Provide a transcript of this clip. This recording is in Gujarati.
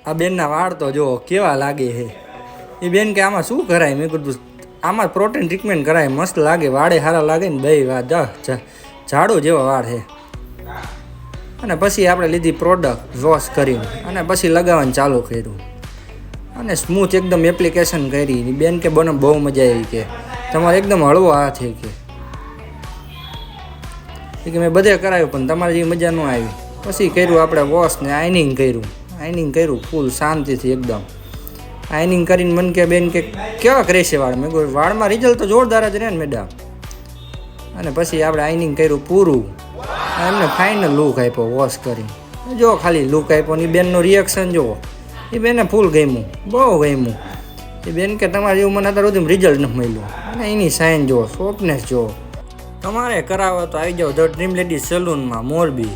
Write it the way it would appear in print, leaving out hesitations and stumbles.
આ બેનના વાળ તો જો કેવા લાગે છે. એ બેન કે આમાં શું કરાય? મેં કીધું આમાં પ્રોટીન ટ્રીટમેન્ટ કરાય, મસ્ત લાગે, વાળે સારા લાગે ને બે ઝાડુ જેવા વાળ છે. અને પછી આપણે લીધી પ્રોડક્ટ વોશ કરીને અને પછી લગાવવાનું ચાલુ કર્યું અને સ્મૂથ એકદમ એપ્લિકેશન કરી. બેન કે બને બહુ મજા આવી, કે તમારે એકદમ હળવો હાથ છે કે મેં બધે કરાવ્યું પણ તમારે જેવી મજા ન આવી. પછી કર્યું આપણે વોશ ને આઈનિંગ કર્યું ફૂલ શાંતિથી એકદમ આઈનિંગ કરીને. મન કે બેન કે કેવા કરે છે વાળ? મેં કહ્યું વાળમાં રિઝલ્ટ તો જોરદાર જ રહે ને મેડમ. અને પછી આપણે આઈનિંગ કર્યું પૂરું, એમને ફાઇનલ લુક આપ્યો વોશ કરી. જો ખાલી લુક આપ્યો ને બેનનું રિએક્શન જુઓ. એ બેને ફૂલ ગમ્યું, બહુ ગમ્યું. એ બેન કે તમારે જેવું મને અત્યારે સુધી રિઝલ્ટ નથી મળ્યું. અને એની સાઇન જુઓ, સોફ્ટનેસ જુઓ. તમારે કરાવો તો આવી જાઓ ધ ડ્રીમ લેડી સલૂનમાં મોરબી.